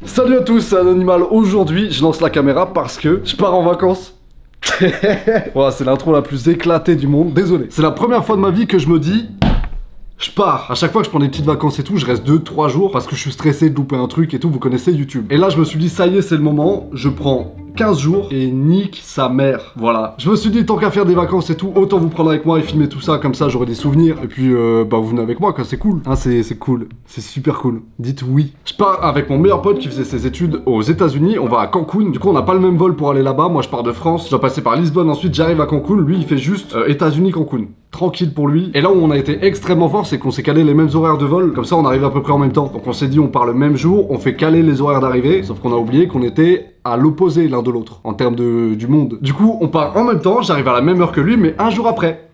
Salut à tous, c'est Anonymal. Aujourd'hui, je lance la caméra parce que je pars en vacances. Voilà, c'est l'intro la plus éclatée du monde, désolé. C'est la première fois de ma vie que je me dis... Je pars. À chaque fois que je prends des petites vacances et tout, je reste 2-3 jours parce que je suis stressé de louper un truc et tout, vous connaissez YouTube. Et là, je me suis dit, ça y est, c'est le moment, je prends 15 jours et nique sa mère. Voilà. Je me suis dit, tant qu'à faire des vacances et tout, autant vous prendre avec moi et filmer tout ça, comme ça j'aurai des souvenirs. Et puis, bah, vous venez avec moi, quoi, c'est cool. Hein, c'est cool. C'est super cool. Dites oui. Je pars avec mon meilleur pote qui faisait ses études aux États-Unis. On va à Cancun. Du coup, on n'a pas le même vol pour aller là-bas. Moi, je pars de France. Je dois passer par Lisbonne. Ensuite, j'arrive à Cancun. Lui, il fait juste États-Unis, Cancun. Tranquille pour lui. Et là où on a été extrêmement fort, c'est qu'on s'est calé les mêmes horaires de vol. Comme ça, on arrive à peu près en même temps. Donc, on s'est dit, on part le même jour. On fait caler les horaires d'arrivée. Sauf qu'on a oublié qu'on était à l'opposé l'un de l'autre en termes du monde. Du coup, on part en même temps. J'arrive à la même heure que lui, mais un jour après.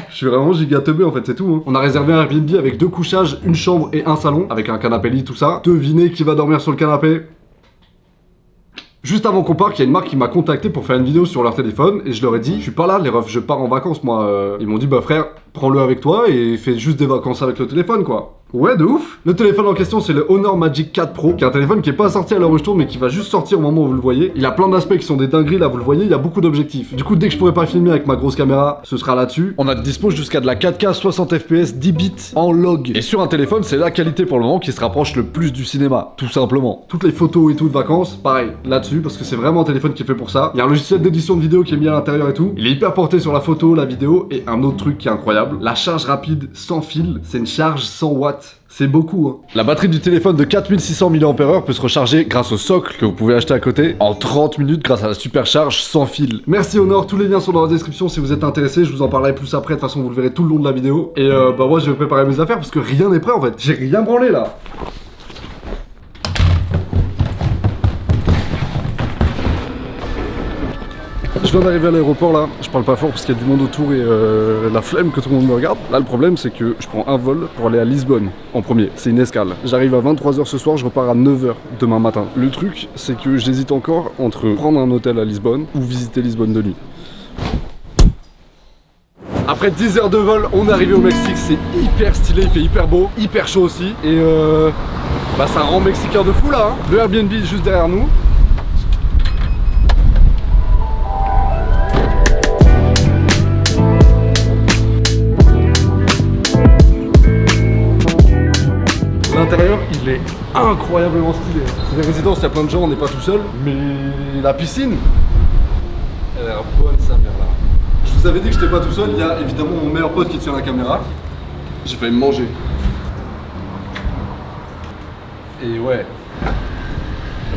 Je suis vraiment giga teubé en fait, c'est tout. Hein. On a réservé un Airbnb avec 2 couchages, une chambre et un salon, avec un canapé lit, tout ça. Devinez qui va dormir sur le canapé? Juste avant qu'on parte, il y a une marque qui m'a contacté pour faire une vidéo sur leur téléphone et je leur ai dit, je suis pas là les refs, je pars en vacances moi. Ils m'ont dit, bah frère, prends-le avec toi et fais juste des vacances avec le téléphone quoi. Ouais, de ouf. Le téléphone en question, c'est le Honor Magic 4 Pro, qui est un téléphone qui est pas sorti à l'heure où je tourne, mais qui va juste sortir au moment où vous le voyez. Il a plein d'aspects qui sont des dingueries, là, vous le voyez, il y a beaucoup d'objectifs. Du coup, dès que je pourrai pas filmer avec ma grosse caméra, ce sera là-dessus. On a dispo jusqu'à de la 4K 60 FPS 10 bits en log. Et sur un téléphone, c'est la qualité pour le moment qui se rapproche le plus du cinéma, tout simplement. Toutes les photos et tout de vacances, pareil, là-dessus, parce que c'est vraiment un téléphone qui est fait pour ça. Il y a un logiciel d'édition de vidéo qui est mis à l'intérieur et tout. Il est hyper porté sur la photo, la vidéo, et un autre truc qui est incroyable, la charge rapide sans fil, c'est une charge 100 watts. C'est beaucoup, hein. La batterie du téléphone de 4600 mAh peut se recharger grâce au socle que vous pouvez acheter à côté en 30 minutes grâce à la supercharge sans fil. Merci Honor, tous les liens sont dans la description si vous êtes intéressé, je vous en parlerai plus après, de toute façon vous le verrez tout le long de la vidéo. Et bah moi je vais préparer mes affaires parce que rien n'est prêt en fait, j'ai rien branlé là. Je viens d'arriver à l'aéroport là, je parle pas fort parce qu'il y a du monde autour et la flemme que tout le monde me regarde. Là le problème c'est que je prends un vol pour aller à Lisbonne en premier, c'est une escale. J'arrive à 23h ce soir, je repars à 9h demain matin. Le truc c'est que j'hésite encore entre prendre un hôtel à Lisbonne ou visiter Lisbonne de nuit. Après 10 heures de vol, on est arrivé au Mexique, c'est hyper stylé, il fait hyper beau, hyper chaud aussi. Et bah ça rend mexicain de fou là, hein. Le Airbnb est juste derrière nous. L'intérieur, il est incroyablement stylé. C'est des résidences, il y a plein de gens, on n'est pas tout seul. Mais la piscine, elle a l'air bonne sa mère là. Je vous avais dit que j'étais pas tout seul, il y a évidemment mon meilleur pote qui tient la caméra. J'ai failli me manger. Et ouais.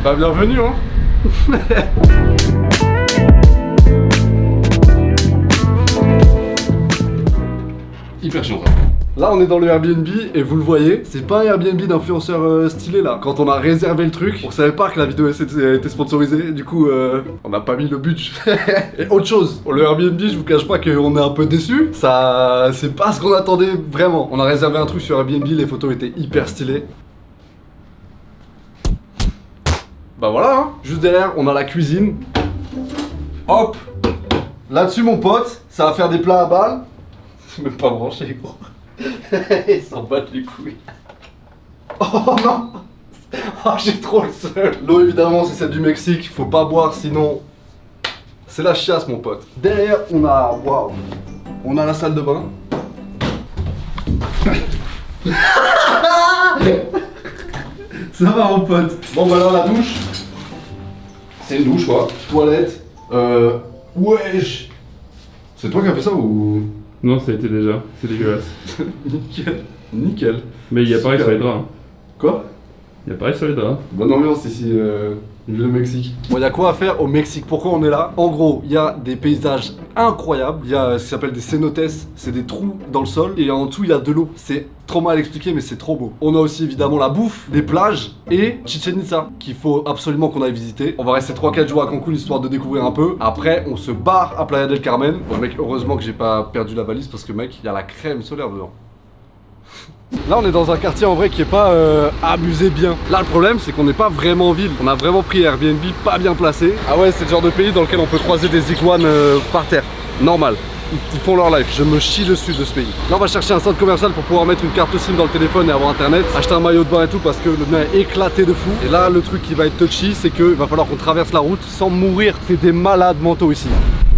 Bah bienvenue hein. Hyper chiant ça. Là on est dans le Airbnb et vous le voyez, c'est pas un Airbnb d'influenceur stylé là. Quand on a réservé le truc, on savait pas que la vidéo était sponsorisée, du coup on n'a pas mis le budget. Et autre chose, le Airbnb, je vous cache pas qu'on est un peu déçus. Ça, c'est pas ce qu'on attendait vraiment. On a réservé un truc sur Airbnb, les photos étaient hyper stylées. Bah voilà, hein. Juste derrière on a la cuisine. Hop. Là-dessus mon pote, ça va faire des plats à balles. C'est même pas branché gros. Ils s'en battent les couilles. Oh non. Oh j'ai trop le seum. L'eau évidemment c'est celle du Mexique, faut pas boire sinon c'est la chiasse mon pote. Derrière on a, waouh, on a la salle de bain. Ça va mon pote. Bon bah là la douche. C'est une douche quoi. Toilette. Wesh. C'est toi qui as fait ça ou... Non, ça a été déjà, c'est dégueulasse. Nickel. Nickel. Mais il y a pareil sur les draps. Hein. Quoi? Il y a pareil sur les draps. Bonne ambiance ici, le Mexique. Bon, il y a quoi à faire au Mexique? Pourquoi on est là? En gros, il y a des paysages incroyables. Il y a ce qui s'appelle des cenotes, c'est des trous dans le sol. Et en dessous, il y a de l'eau. C'est trop mal expliqué, mais c'est trop beau. On a aussi évidemment la bouffe, les plages et Chichen Itza, qu'il faut absolument qu'on aille visiter. On va rester 3-4 jours à Cancun histoire de découvrir un peu. Après, on se barre à Playa del Carmen. Bon, mec, heureusement que j'ai pas perdu la valise parce que, mec, il y a la crème solaire dedans. Là on est dans un quartier en vrai qui est pas amusé bien. Là le problème c'est qu'on n'est pas vraiment en ville. On a vraiment pris Airbnb pas bien placé. Ah ouais c'est le genre de pays dans lequel on peut croiser des iguanes par terre. Normal. ils font leur life. Je me chie dessus de ce pays. Là, on va chercher un centre commercial pour pouvoir mettre une carte SIM dans le téléphone et avoir internet. Acheter un maillot de bain et tout parce que le mien est éclaté de fou. Et là, le truc qui va être touchy, c'est qu'il va falloir qu'on traverse la route sans mourir. C'est des malades mentaux ici.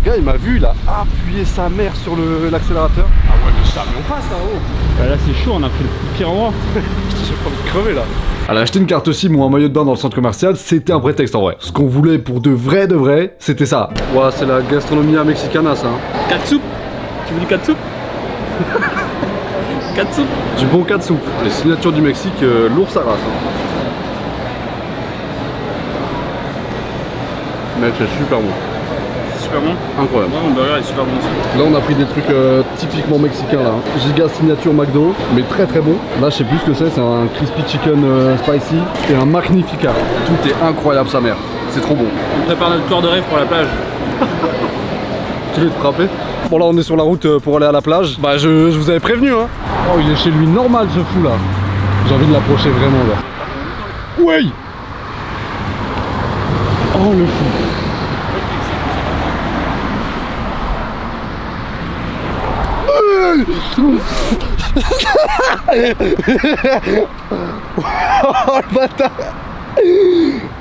Le gars, il m'a vu, il a appuyé sa mère sur l'accélérateur. Ah ouais, mais ça, mais on passe là-haut. Bah là, c'est chaud, on a pris le pire endroit. J'ai pas envie de crever là. Alors acheter une carte SIM ou un maillot de bain dans le centre commercial, c'était un prétexte en vrai. Ce qu'on voulait pour de vrai, c'était ça. Ouais, c'est la gastronomie mexicana ça. Hein. Katsup. Tu veux du katsup? Katsup. Du bon katsup. Les signatures du Mexique, l'ours à race. Hein. Mec, c'est super bon. Super bon. Incroyable. Ouais, mon burger est super bon aussi. Là on a pris des trucs typiquement mexicains là. Hein. Giga signature McDo, mais très bon. Là je sais plus ce que c'est un crispy chicken spicy et un magnifica. Tout est incroyable sa mère. C'est trop bon. On prépare notre tour de rêve pour la plage. Tu veux te frapper? Bon là on est sur la route pour aller à la plage. Bah je vous avais prévenu hein. Oh il est chez lui normal ce fou là. J'ai envie de l'approcher vraiment là. Ouais. Oh le fou. Oh le bâtard.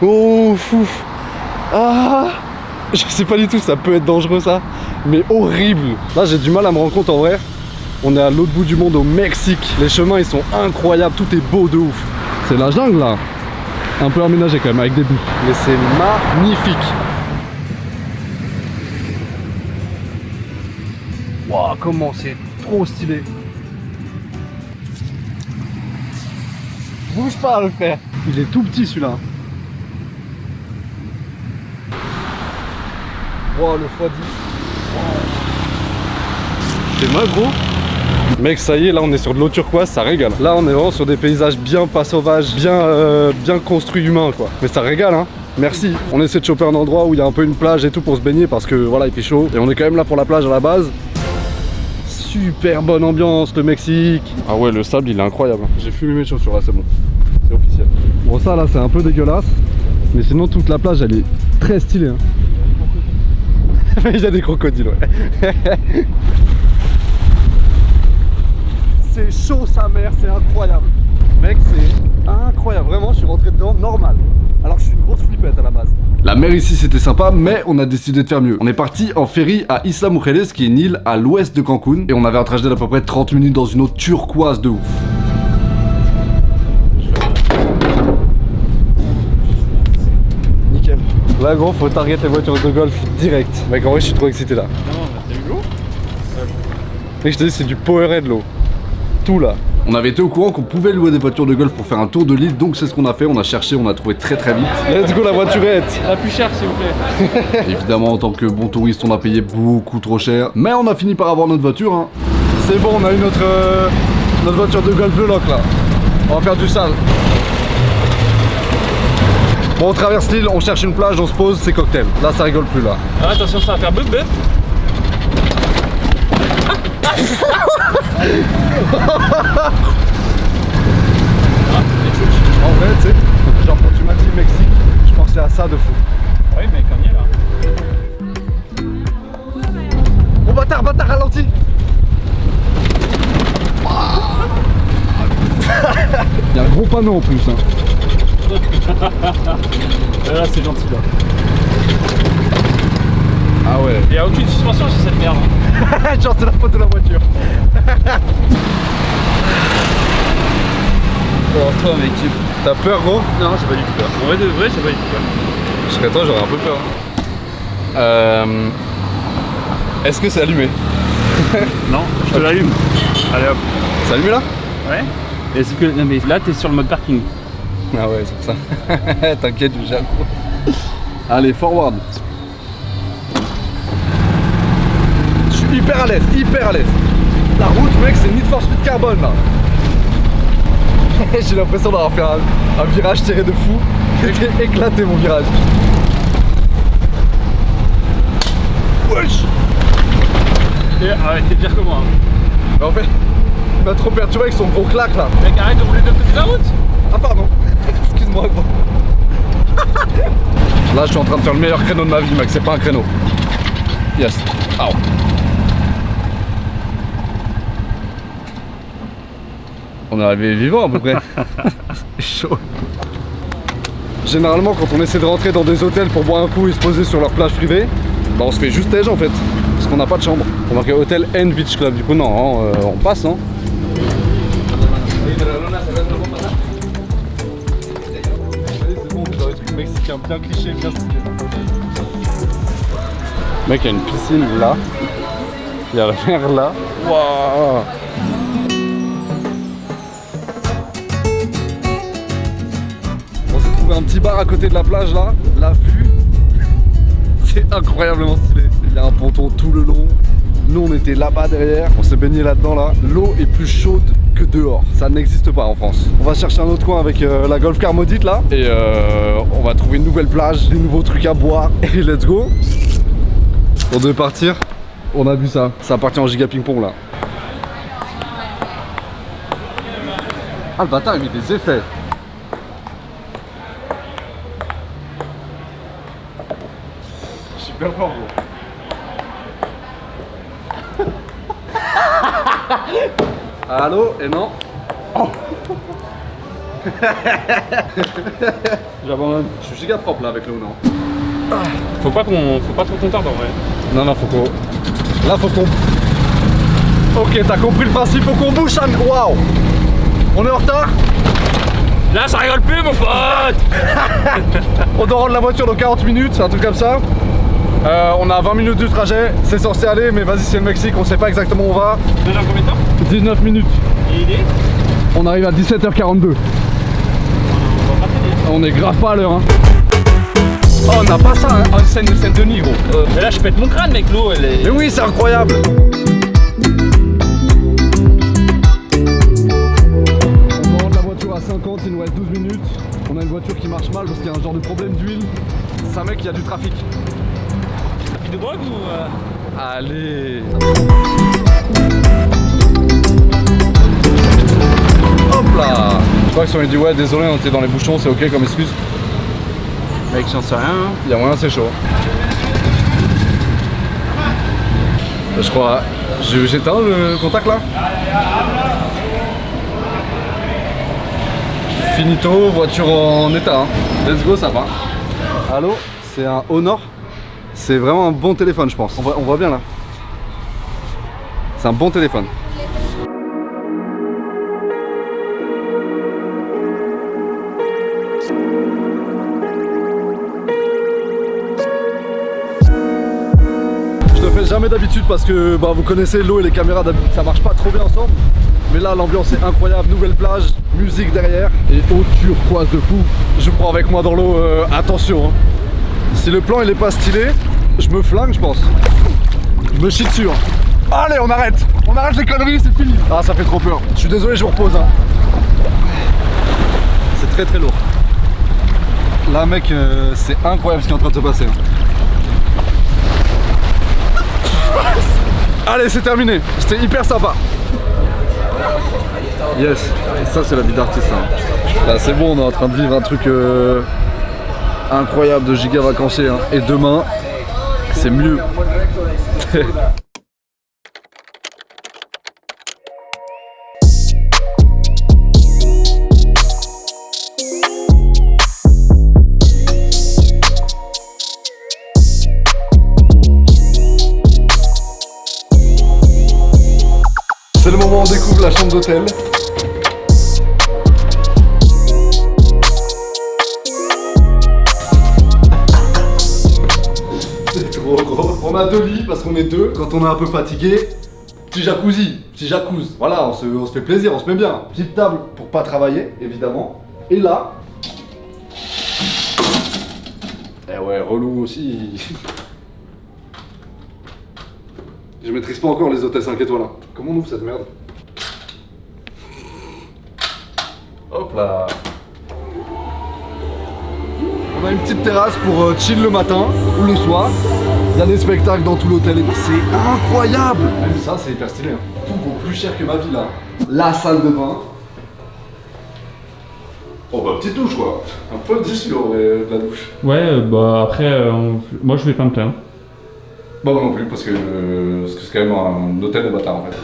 Oh fou. Ah. Je sais pas du tout, ça peut être dangereux ça. Mais horrible. Là j'ai du mal à me rendre compte en vrai. On est à l'autre bout du monde au Mexique. Les chemins ils sont incroyables, tout est beau de ouf. C'est la jungle là. Un peu aménagé quand même avec des buts. Mais c'est magnifique. Waouh, comment c'est trop stylé. Bouge pas le frère. Il est tout petit celui-là. Wow, le x10. C'est mal gros. Mec, ça y est, là on est sur de l'eau turquoise, ça régale. Là on est vraiment sur des paysages bien pas sauvages, bien construits humains quoi. Mais ça régale hein. Merci. On essaie de choper un endroit où il y a un peu une plage et tout pour se baigner parce que voilà il fait chaud. Et on est quand même là pour la plage à la base. Super bonne ambiance le Mexique. Ah ouais le sable il est incroyable. J'ai fumé mes chaussures là, c'est bon. C'est officiel. Bon ça là c'est un peu dégueulasse. Mais sinon toute la plage elle est très stylée hein. Il y a des crocodiles ouais. C'est chaud sa mère, c'est incroyable. Mec c'est incroyable, vraiment je suis rentré dedans normal. Alors que je suis une grosse flippette à la base. La mer ici c'était sympa mais on a décidé de faire mieux. On est parti en ferry à Isla Mujeres qui est une île à l'ouest de Cancun. Et on avait un trajet d'à peu près 30 minutes dans une eau turquoise de ouf. Nickel. Là gros faut target les voitures de golf direct. Mec en vrai je suis trop excité là. Non, t'as vu l'eau? Mec je te dis c'est du Powerade l'eau. Tout là. On avait été au courant qu'on pouvait louer des voitures de golf pour faire un tour de l'île, donc c'est ce qu'on a fait, on a cherché, on a trouvé très vite. Let's go la voiturette. La plus chère s'il vous plaît. Évidemment en tant que bon touriste on a payé beaucoup trop cher, mais on a fini par avoir notre voiture hein. C'est bon, on a eu notre voiture de golf de loc là. On va faire du sale. Bon on traverse l'île, on cherche une plage, on se pose, c'est cocktail. Là ça rigole plus là. Ah, attention ça va faire bœuf bœuf. En vrai tu sais, genre quand tu m'as dit Mexique, je pensais à ça de fou. Oui mais quand il est là. Oh bâtard, ralenti. Il y a un gros panneau en plus hein. Là c'est gentil là. Ah ouais. Il n'y a aucune suspension sur cette merde. Genre c'est la faute de la voiture. Oh toi mec, T'as peur gros? non j'ai pas du tout peur. En vrai de vrai j'ai pas du tout peur. Je serais toi j'aurais un peu peur. Est-ce que c'est allumé? Non, je te l'allume. Allez hop. C'est allumé là? Ouais. Est-ce que non mais là t'es sur le mode parking. Ah ouais c'est pour ça. T'inquiète je gère gros. Allez forward. Je suis hyper à l'aise, La route mec c'est Need for Speed Carbone là. J'ai l'impression d'avoir fait un virage tiré de fou. J'ai éclaté mon virage. Wesh. Arrête, t'es pire que moi. En fait, il m'a trop perturbé avec son gros claque là. Mec arrête de rouler de l'autre côté de la route. Ah pardon. Excuse-moi gros. Là je suis en train de faire le meilleur créneau de ma vie mec, c'est pas un créneau. Yes. Ow. On est arrivé vivant à peu près. C'est chaud. Généralement quand on essaie de rentrer dans des hôtels pour boire un coup et se poser sur leur plage privée, bah on se fait juste tège en fait. Parce qu'on n'a pas de chambre. On marque Hôtel and Beach Club. Du coup non, on passe hein. C'est bon, on est dans les trucs mexicains bien clichés, bien stylés. Mec, il y a une piscine là. Il y a la mer là. Waouh. On s'est trouvé un petit bar à côté de la plage là. La vue, c'est incroyablement stylé. Il y a un ponton tout le long. Nous on était là-bas derrière. On s'est baigné là-dedans là. L'eau est plus chaude que dehors. Ça n'existe pas en France. On va chercher un autre coin avec la Golf Car maudite là. Et on va trouver une nouvelle plage, des nouveaux trucs à boire. Et let's go. On devait partir. On a vu ça. Ça appartient en giga ping-pong là. Ah le bâtard il met des effets. Super fort gros. Allô? Et non? Oh. J'abandonne. Je suis giga propre là avec l'eau, non? Faut pas trop qu'on tarde en vrai. Non, faut qu'on... Là, faut qu'on... Ok, t'as compris le principe, faut qu'on bouge, Sam. Waouh! On est en retard? Là, ça rigole plus, mon pote. On doit rendre la voiture dans 40 minutes, un truc comme ça. On a 20 minutes de trajet, c'est censé aller, mais vas-y, c'est le Mexique, on sait pas exactement où on va. Déjà combien de temps? 19 minutes. Et il est? On arrive à 17h42. On est grave pas à l'heure, hein. Oh, on n'a pas ça, hein. Oh, scène de Saint-Denis, gros. Mais là, je pète mon crâne, mec, l'eau, elle est... Mais oui, c'est incroyable. On va rendre la voiture à 50, il nous reste 12 minutes. On a une voiture qui marche mal parce qu'il y a un genre de problème d'huile. C'est un mec, il y a du trafic. Trafic de drogue ou... Allez. Hop là. Je crois qu'ils ont dit ouais, désolé, on était dans les bouchons, c'est ok comme excuse. Mec, j'en sais rien. Il y a moyen, c'est chaud. Je crois. J'éteins le contact là. Finito, voiture en état. Hein. Let's go, ça va. Allô, c'est un Honor. C'est vraiment un bon téléphone, je pense. On voit bien là. C'est un bon téléphone. Je le fais jamais d'habitude parce que bah, vous connaissez l'eau et les caméras, ça marche pas trop bien ensemble. Mais là, l'ambiance est incroyable. Nouvelle plage, musique derrière et eau turquoise de fou. Je prends avec moi dans l'eau. Attention. Hein. Si le plan il est pas stylé, je me flingue, je pense. Je me chie dessus. Hein. Allez, on arrête les conneries, c'est fini. Ah, ça fait trop peur. Je suis désolé, je vous repose. Hein. C'est très très lourd. Là, mec, c'est incroyable ce qui est en train de se passer. Hein. Allez, c'est terminé. C'était hyper sympa. Yes, ça c'est la vie d'artiste. Hein. Là, c'est bon, on est en train de vivre un truc incroyable de giga vacancier. Hein. Et demain, c'est mieux. C'est le moment où on découvre la chambre d'hôtel. C'est trop gros. On a 2 lits parce qu'on est 2. Quand on est un peu fatigué, petit jacuzzi. Voilà, on se fait plaisir, on se met bien. Petite table pour pas travailler, évidemment. Et là... Eh ouais, relou aussi. Je maîtrise pas encore les hôtels 5 étoiles. Hein. Comment on ouvre cette merde? Hop là. On a une petite terrasse pour chill le matin ou le soir. Il y a des spectacles dans tout l'hôtel. C'est incroyable. Même ça, c'est hyper stylé. Hein. Tout vaut plus cher que ma vie là. La salle de bain. Oh bah petite douche quoi. Un peu déçu en vrai de la douche. Ouais, bah après, moi je vais pas me plaindre. Bah moi non plus parce que c'est quand même un hôtel de bâtard en fait.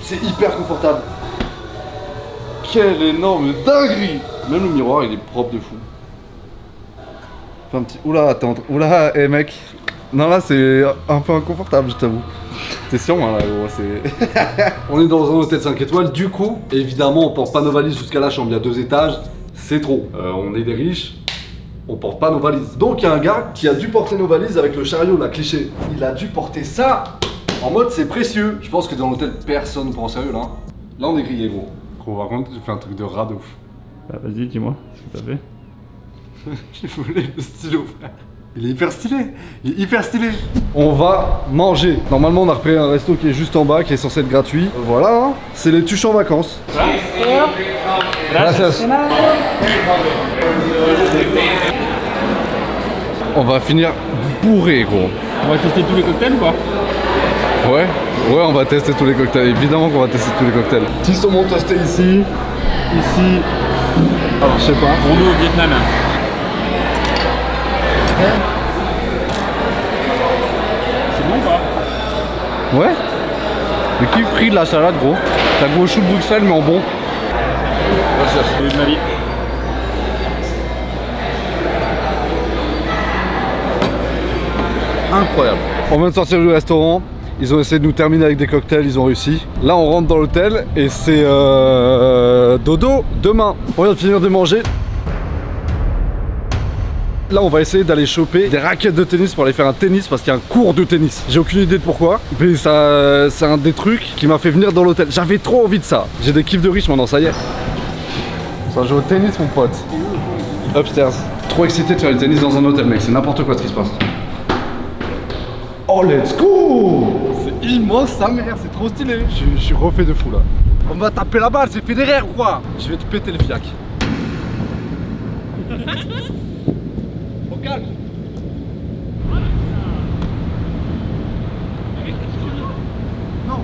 C'est hyper confortable. Quelle énorme dinguerie. Même le miroir, il est propre de fou. Fais un petit... Oula, attends. Oula, mec. Non, là, c'est un peu inconfortable, je t'avoue. T'es sûr, moi, là, gros, c'est... On est dans un hôtel 5 étoiles, du coup, évidemment, on porte pas nos valises jusqu'à la chambre. Il y a 2 étages, c'est trop. On est des riches, on porte pas nos valises. Donc, il y a un gars qui a dû porter nos valises avec le chariot, là, cliché. Il a dû porter ça en mode c'est précieux. Je pense que dans l'hôtel, personne ne prend au sérieux, là. Là, on est grillé, gros. Gros, par contre, j'ai fait un truc de rat de ouf. Bah, vas-y, dis-moi ce que t'as fait. J'ai volé le stylo, frère. Il est hyper stylé, il est hyper stylé. On va manger. Normalement, on a repris un resto qui est juste en bas, qui est censé être gratuit. Voilà, hein. C'est les tuches en vacances. Gracias. On va finir bourré, gros. On va tester tous les cocktails ou pas? Ouais, on va tester tous les cocktails. Évidemment qu'on va tester tous les cocktails. Petit saumon toasté ici. Ici. Alors, je sais pas. On est au Vietnam. C'est bon ou pas? Ouais. Le kiff pris de la salade, gros. T'as gros chou de Bruxelles, mais en bon. C'est ma vie. Incroyable. On vient de sortir du restaurant. Ils ont essayé de nous terminer avec des cocktails, ils ont réussi. Là, on rentre dans l'hôtel et c'est dodo demain. On vient de finir de manger. Là, on va essayer d'aller choper des raquettes de tennis pour aller faire un tennis parce qu'il y a un cours de tennis. J'ai aucune idée de pourquoi, mais ça, c'est un des trucs qui m'a fait venir dans l'hôtel. J'avais trop envie de ça. J'ai des kiffs de riche maintenant, ça y est. On va jouer au tennis, mon pote. Upstairs. Trop excité de faire du tennis dans un hôtel, mec. C'est n'importe quoi ce qui se passe. Oh, let's go! C'est immense, sa mère, c'est trop stylé. Je suis refait de fou là. On va taper la balle, c'est Federer ou quoi? Je vais te péter le fiac. Au calme. Non.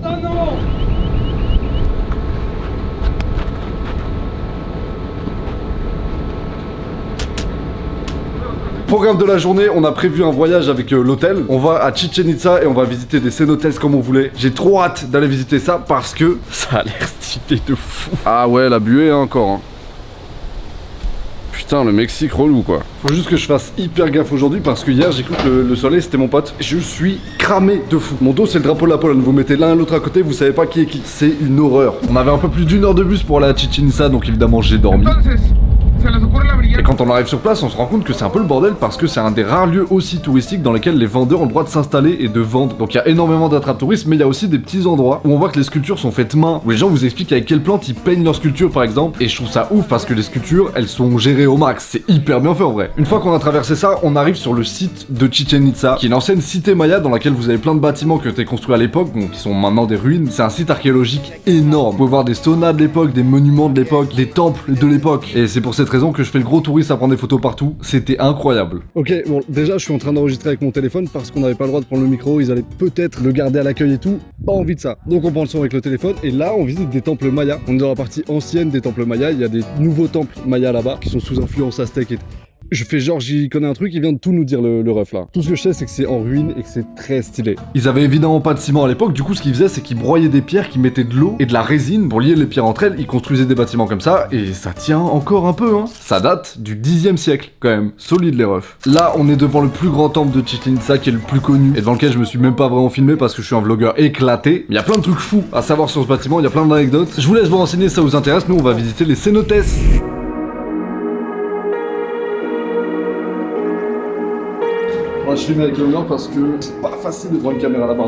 Oh non! Programme de la journée, on a prévu un voyage avec l'hôtel. On va à Chichen Itza et on va visiter des cénotels comme on voulait. J'ai trop hâte d'aller visiter ça parce que ça a l'air stylé de fou. Ah ouais, la buée hein, encore. Hein. Putain, le Mexique relou quoi. Faut juste que je fasse hyper gaffe aujourd'hui parce que hier j'ai cru que le soleil c'était mon pote. Je suis cramé de fou. Mon dos c'est le drapeau de la Pologne. Vous mettez l'un et l'autre à côté, vous savez pas qui est qui. C'est une horreur. On avait un peu plus d'1 heure de bus pour aller à Chichen Itza, donc évidemment j'ai dormi. Et quand on arrive sur place, on se rend compte que c'est un peu le bordel parce que c'est un des rares lieux aussi touristiques dans lesquels les vendeurs ont le droit de s'installer et de vendre. Donc il y a énormément d'attrapes touristes, mais il y a aussi des petits endroits où on voit que les sculptures sont faites main, où les gens vous expliquent avec quelle plante ils peignent leurs sculptures par exemple. Et je trouve ça ouf parce que les sculptures, elles sont gérées au max. C'est hyper bien fait en vrai. Une fois qu'on a traversé ça, on arrive sur le site de Chichen Itza, qui est une ancienne cité maya dans laquelle vous avez plein de bâtiments qui ont été construits à l'époque, donc qui sont maintenant des ruines. C'est un site archéologique énorme. Vous pouvez voir des saunas de l'époque, des monuments de l'époque, des temples de l'époque. Et c'est pour cette raison que je fais le gros touriste à prendre des photos partout, c'était incroyable. Ok, bon, déjà je suis en train d'enregistrer avec mon téléphone parce qu'on n'avait pas le droit de prendre le micro, ils allaient peut-être le garder à l'accueil et tout, pas envie de ça. Donc on prend le son avec le téléphone et là on visite des temples mayas. On est dans la partie ancienne des temples mayas, il y a des nouveaux temples mayas là-bas qui sont sous influence aztèque et tout. Je fais genre j'y connais un truc, il vient de tout nous dire le ref là. Tout ce que je sais c'est que c'est en ruine et que c'est très stylé. Ils avaient évidemment pas de ciment à l'époque, du coup ce qu'ils faisaient c'est qu'ils broyaient des pierres, qu'ils mettaient de l'eau et de la résine pour lier les pierres entre elles, ils construisaient des bâtiments comme ça et ça tient encore un peu hein. Ça date du 10e siècle quand même, solide les refs. Là on est devant le plus grand temple de Chichen Itza qui est le plus connu et devant lequel je me suis même pas vraiment filmé parce que je suis un vlogueur éclaté. Il y a plein de trucs fous à savoir sur ce bâtiment, il y a plein d'anecdotes. Je vous laisse vous renseigner si ça vous intéresse, nous on va visiter les cénotes. Moi je filme avec le mien parce que c'est pas facile de voir une caméra là-bas.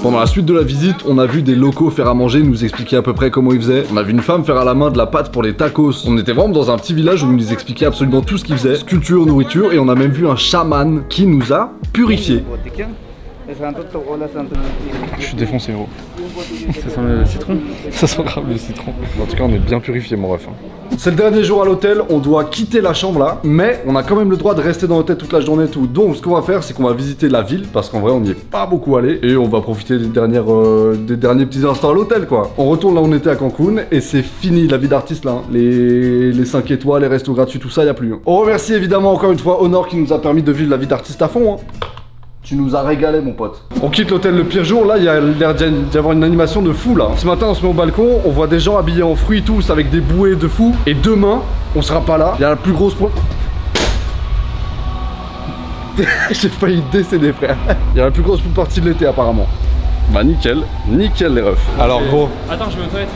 Pendant la suite de la visite, on a vu des locaux faire à manger, nous expliquer à peu près comment ils faisaient. On a vu une femme faire à la main de la pâte pour les tacos. On était vraiment dans un petit village où ils nous expliquaient absolument tout ce qu'ils faisaient. Sculpture, nourriture, et on a même vu un chaman qui nous a purifiés. Je suis défoncé, gros. Ça sent le citron. Ça sent grave le citron. En tout cas, on est bien purifié, mon ref. C'est le dernier jour à l'hôtel, on doit quitter la chambre là, mais on a quand même le droit de rester dans l'hôtel toute la journée et tout. Donc, ce qu'on va faire, c'est qu'on va visiter la ville, parce qu'en vrai, on n'y est pas beaucoup allé, et on va profiter des derniers petits instants à l'hôtel, quoi. On retourne là où on était à Cancun, et c'est fini la vie d'artiste là. Hein. Les 5 étoiles, les restos gratuits, tout ça, y a plus. Hein. On remercie évidemment encore une fois Honor qui nous a permis de vivre la vie d'artiste à fond. Hein. Tu nous as régalé, mon pote. On quitte l'hôtel le pire jour. Là, il y a l'air d'y avoir une animation de fou là. Ce matin, on se met au balcon, on voit des gens habillés en fruits tous avec des bouées de fou. Et demain, on sera pas là. Il y a la plus grosse J'ai failli décéder, frère. Il y a la plus grosse partie de l'été, apparemment. Bah, nickel les refs. Alors, gros. Attends, je vais aux toilettes.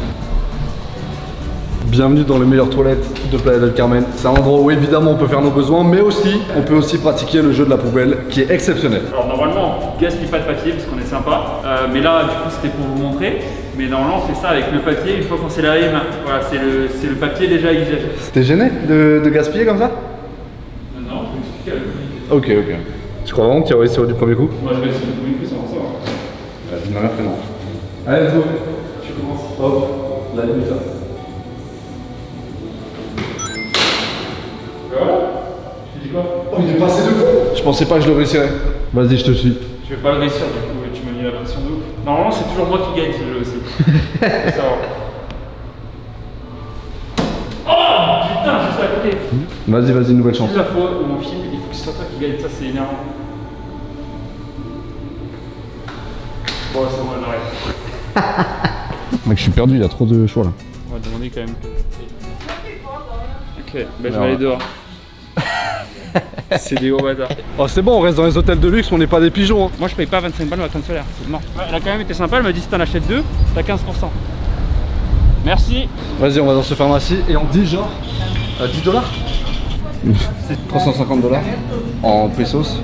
Bienvenue dans les meilleures toilettes de Playa del Carmen. C'est un endroit où évidemment on peut faire nos besoins, mais aussi on peut aussi pratiquer le jeu de la poubelle qui est exceptionnel. Alors normalement, on gaspille pas de papier parce qu'on est sympa. Mais là, du coup, c'était pour vous montrer. Mais normalement, on fait ça avec le papier. Une fois qu'on s'est lavé les mains, voilà, c'est le papier déjà usagé. T'es gêné de gaspiller comme ça? Non, je vais expliquer avec lui. Ok. Tu crois vraiment qu'il a réussi du premier coup? Moi, je vais essayer de trouver une plus sans ça. Je n'ai rien fait, non. Allez, let's go. Tu commences. Hop, la limite là. Tu dis quoi? Oh, il est passé de fou. Je pensais pas que je le réussirais. Vas-y, je te suis. Je vais pas le réussir, du coup, tu m'as mis la pression de ouf. Normalement, c'est toujours moi qui gagne ce jeu aussi. Faut savoir. Oh putain, je suis à côté. Vas-y, nouvelle chance. La fois où on filme, il faut que ce soit toi qui gagne, ça c'est énervant. Bon, c'est bon, on arrête. Mec, je suis perdu, il y a trop de choix là. On va demander quand même. Ok, ben je vais aller dehors. C'est des gros bâtards. Oh, c'est bon, on reste dans les hôtels de luxe, on n'est pas des pigeons. Hein. Moi je paye pas 25 balles ma crème solaire, c'est mort. Ouais, elle a quand même été sympa, elle m'a dit si t'en achètes deux, t'as 15%. Merci. Vas-y, on va dans ce pharmacie et on dit genre 10 $. C'est 350 $ en pesos.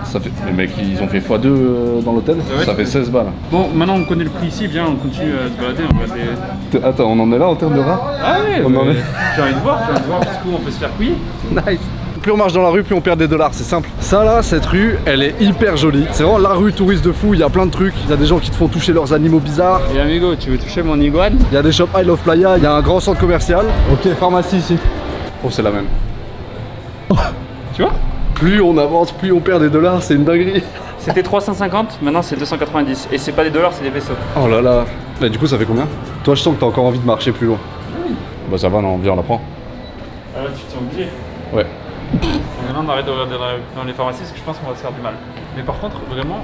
Ça fait. Les mecs, ils ont fait x2 dans l'hôtel, ouais. Ça fait 16 balles. Bon, maintenant on connaît le prix ici, bien, on continue à se balader. On va aller... Attends, on en est là en termes de rats? Ah ouais, on en est... j'ai envie de voir jusqu'où on peut se faire couiller. Nice. Plus on marche dans la rue, plus on perd des dollars, c'est simple. Ça là, cette rue, elle est hyper jolie. C'est vraiment la rue touriste de fou, il y a plein de trucs. Il y a des gens qui te font toucher leurs animaux bizarres. Et amigo, tu veux toucher mon iguane? Il y a des shops I Love Playa, il y a un grand centre commercial. Ok, pharmacie ici. Oh, c'est la même. Oh. Tu vois? Plus on avance, plus on perd des dollars, c'est une dinguerie. C'était 350, maintenant c'est 290. Et c'est pas des dollars, c'est des pesos. Oh là là. Là, du coup, ça fait combien? Toi, je sens que t'as encore envie de marcher plus loin. Oui. Bah ça va, non, viens, on la prend. Ah là, tu t'es obligé. Ouais. Maintenant, on arrête de regarder dans les pharmacies parce que je pense qu'on va se faire du mal. Mais par contre, vraiment,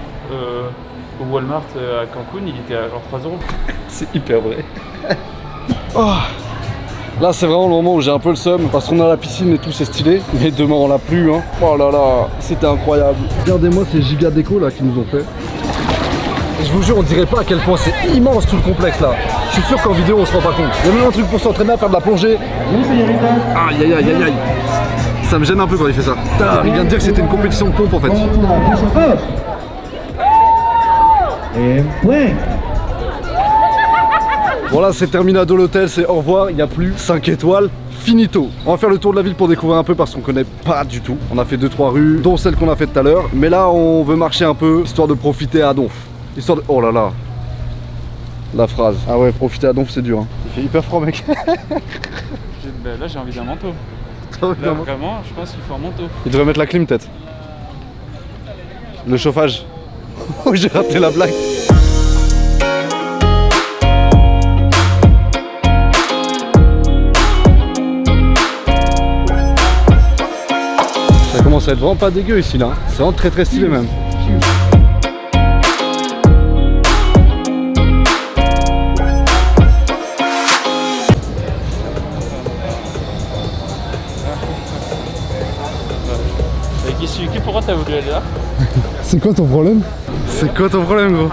au Walmart à Cancun, il était à genre 3 €. C'est hyper vrai. Oh. Là, c'est vraiment le moment où j'ai un peu le seum parce qu'on a la piscine et tout, c'est stylé. Mais demain, on l'a plus, hein. Oh là là, c'était incroyable. Regardez-moi ces giga déco là qu'ils nous ont fait. Je vous jure, on dirait pas à quel point c'est immense tout le complexe là. Je suis sûr qu'en vidéo, on se rend pas compte. Il y a même un truc pour s'entraîner à faire de la plongée. Aïe aïe aïe aïe aïe. Ça me gêne un peu quand il fait ça. Putain, il vient de dire que c'était une compétition de pompe en fait. Voilà, c'est terminado l'hôtel, c'est au revoir, il n'y a plus 5 étoiles. Finito. On va faire le tour de la ville pour découvrir un peu parce qu'on connaît pas du tout. On a fait 2-3 rues, dont celle qu'on a fait tout à l'heure. Mais là, on veut marcher un peu, histoire de profiter à donf. Histoire de... Oh là là. La phrase. Ah ouais, profiter à donf, c'est dur. Hein. Il fait hyper froid, mec. Là, j'ai envie d'un manteau. Là, vraiment, je pense qu'il faut un manteau. Il devrait mettre la clim, peut-être. Le chauffage. Oh, j'ai raté la blague. Ça commence à être vraiment pas dégueu ici là, c'est vraiment très stylé même. Pourquoi t'as voulu aller là? C'est quoi ton problème? C'est quoi ton problème, gros?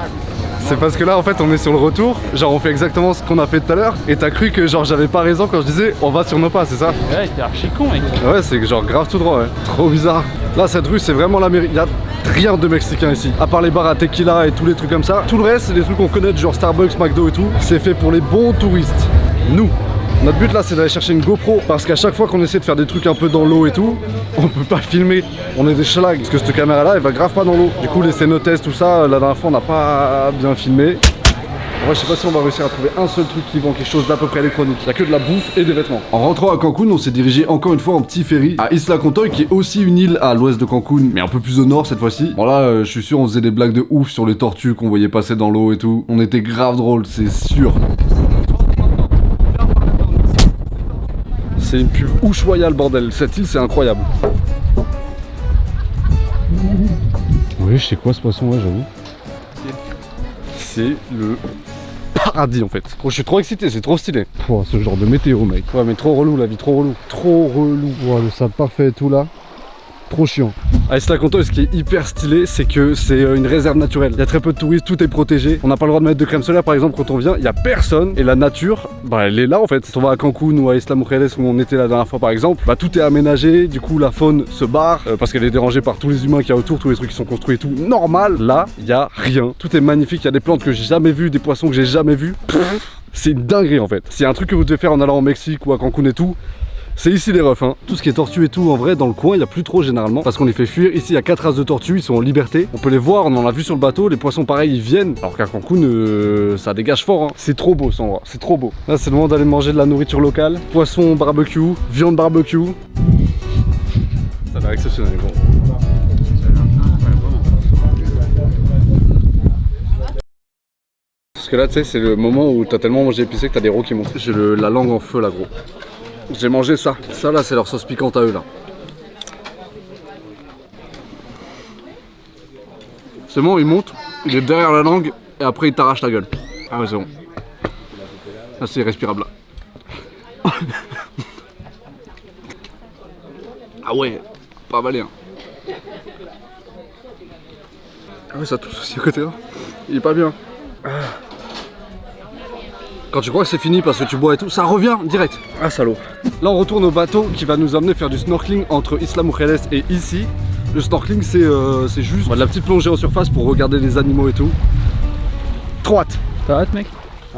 C'est parce que là en fait on est sur le retour, genre on fait exactement ce qu'on a fait tout à l'heure et t'as cru que genre j'avais pas raison quand je disais on va sur nos pas, c'est ça? Ouais, t'es archi con mec. Ouais, c'est genre grave tout droit, ouais. Trop bizarre. Là cette rue c'est vraiment l'Amérique, il y a rien de mexicain ici. À part les bars à tequila et tous les trucs comme ça. Tout le reste c'est des trucs qu'on connaît, genre Starbucks, McDo et tout. C'est fait pour les bons touristes. Nous. Notre but là c'est d'aller chercher une GoPro parce qu'à chaque fois qu'on essaie de faire des trucs un peu dans l'eau et tout, on peut pas filmer, on est des schlags parce que cette caméra là elle va grave pas dans l'eau. Du coup les cénotestes tout ça, la dernière fois on n'a pas bien filmé. En vrai, je sais pas si on va réussir à trouver un seul truc qui vend quelque chose d'à peu près électronique. Il y a que de la bouffe et des vêtements. En rentrant à Cancun, on s'est dirigé encore une fois en petit ferry à Isla Contoy, qui est aussi une île à l'ouest de Cancun, mais un peu plus au nord cette fois-ci. Bon là, je suis sûr, on faisait des blagues de ouf sur les tortues qu'on voyait passer dans l'eau et tout. On était grave drôle, c'est sûr. C'est une pub Ushuaïa le bordel. Cette île, c'est incroyable. Oui, je sais quoi ce poisson, ouais, j'avoue. C'est le paradis en fait. Oh, je suis trop excité, c'est trop stylé. Oh, ce genre de météo, mec. Ouais, mais trop relou la vie, trop relou. Trop relou. Oh, le sable parfait et tout là. Trop chiant. À Isla Contoy, ce qui est hyper stylé, c'est que c'est une réserve naturelle. Il y a très peu de touristes, tout est protégé. On n'a pas le droit de mettre de crème solaire par exemple quand on vient. Il y a personne et la nature, bah elle est là en fait. Si on va à Cancun ou à Isla Mujeres où on était la dernière fois par exemple, bah tout est aménagé. Du coup la faune se barre parce qu'elle est dérangée par tous les humains qu'il y a autour, tous les trucs qui sont construits et tout. Normal. Là, il y a rien. Tout est magnifique. Il y a des plantes que j'ai jamais vues, des poissons que j'ai jamais vus. C'est une dinguerie en fait. C'est un truc que vous devez faire en allant au Mexique ou à Cancun et tout. C'est ici les refs, hein. Tout ce qui est tortue et tout, en vrai, dans le coin, il n'y a plus trop généralement. Parce qu'on les fait fuir. Ici, il y a 4 races de tortues, ils sont en liberté. On peut les voir, on en a vu sur le bateau. Les poissons, pareil, ils viennent. Alors qu'à Cancun, ça dégage fort, hein. C'est trop beau, cet endroit. C'est trop beau. Là, c'est le moment d'aller manger de la nourriture locale. Poisson barbecue, viande barbecue. Ça a l'air exceptionnel, gros. Parce que là, tu sais, c'est le moment où t'as tellement mangé épicé que t'as des rots qui montent. J'ai la langue en feu, là, gros. J'ai mangé ça. Ça là c'est leur sauce piquante à eux là. C'est bon, il monte, il est derrière la langue et après il t'arrache la gueule. Ah ouais c'est bon. Ça c'est respirable là. Ah ouais, pas avalé hein. Ah ouais ça touche aussi à côté là. Il est pas bien. Quand tu crois que c'est fini parce que tu bois et tout, ça revient direct. Ah salaud. Là on retourne au bateau qui va nous amener faire du snorkeling entre Isla Mujeres et ici. Le snorkeling c'est juste de la petite plongée en surface pour regarder les animaux et tout. Trop hâte. T'as hâte mec?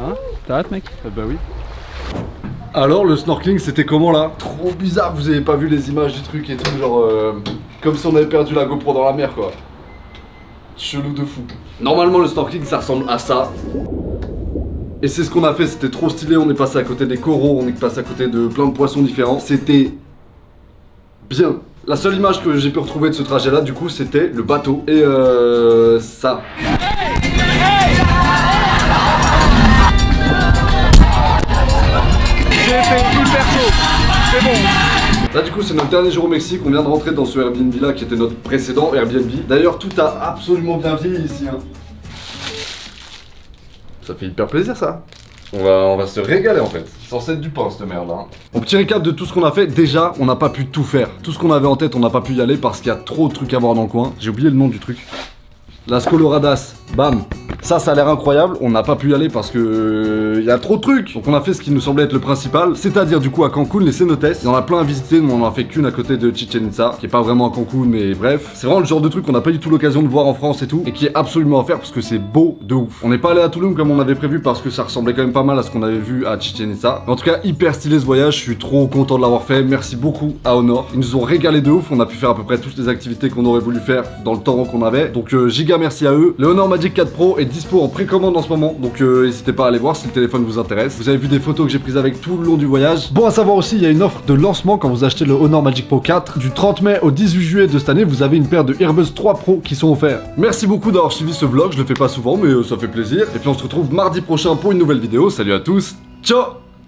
Hein? T'as hâte mec? Bah oui. Alors le snorkeling c'était comment là? Trop bizarre, vous avez pas vu les images du truc et tout, genre comme si on avait perdu la GoPro dans la mer quoi. Chelou de fou. Normalement le snorkeling ça ressemble à ça. Et c'est ce qu'on a fait, c'était trop stylé, on est passé à côté des coraux, on est passé à côté de plein de poissons différents. C'était bien. La seule image que j'ai pu retrouver de ce trajet là du coup c'était le bateau et ça. J'ai fait hyper chaud, c'est bon. Là du coup c'est notre dernier jour au Mexique, on vient de rentrer dans ce Airbnb là qui était notre précédent Airbnb. D'ailleurs tout a absolument bien vieilli ici hein. Ça fait hyper plaisir ça. On va se régaler en fait. C'est censé être du pain cette merde là. Bon petit récap de tout ce qu'on a fait. Déjà on n'a pas pu tout faire. Tout ce qu'on avait en tête on n'a pas pu y aller parce qu'il y a trop de trucs à voir dans le coin. J'ai oublié le nom du truc. Las Coloradas, bam. Ça a l'air incroyable, on n'a pas pu y aller parce que y a trop de trucs. Donc on a fait ce qui nous semblait être le principal, c'est-à-dire du coup à Cancun les cénotestes. Il y en a plein à visiter, mais on en a fait qu'une à côté de Chichen Itza, qui est pas vraiment à Cancun, mais bref. C'est vraiment le genre de truc qu'on n'a pas du tout l'occasion de voir en France et tout, et qui est absolument à faire parce que c'est beau de ouf. On n'est pas allé à Tulum comme on avait prévu parce que ça ressemblait quand même pas mal à ce qu'on avait vu à Chichen Itza. En tout cas, hyper stylé ce voyage, je suis trop content de l'avoir fait. Merci beaucoup à Honor. Ils nous ont régalé de ouf, on a pu faire à peu près toutes les activités qu'on aurait voulu faire dans le temps qu'on avait. Donc giga merci à eux. Le Honor Magic 4 Pro est dispo en précommande en ce moment, donc n'hésitez pas à aller voir si le téléphone vous intéresse. Vous avez vu des photos que j'ai prises avec tout le long du voyage. Bon à savoir aussi, il y a une offre de lancement quand vous achetez le Honor Magic Pro 4. Du 30 mai au 18 juillet de cette année, vous avez une paire de Earbuds 3 Pro qui sont offerts. Merci beaucoup d'avoir suivi ce vlog, je le fais pas souvent mais ça fait plaisir. Et puis on se retrouve mardi prochain pour une nouvelle vidéo. Salut à tous, ciao.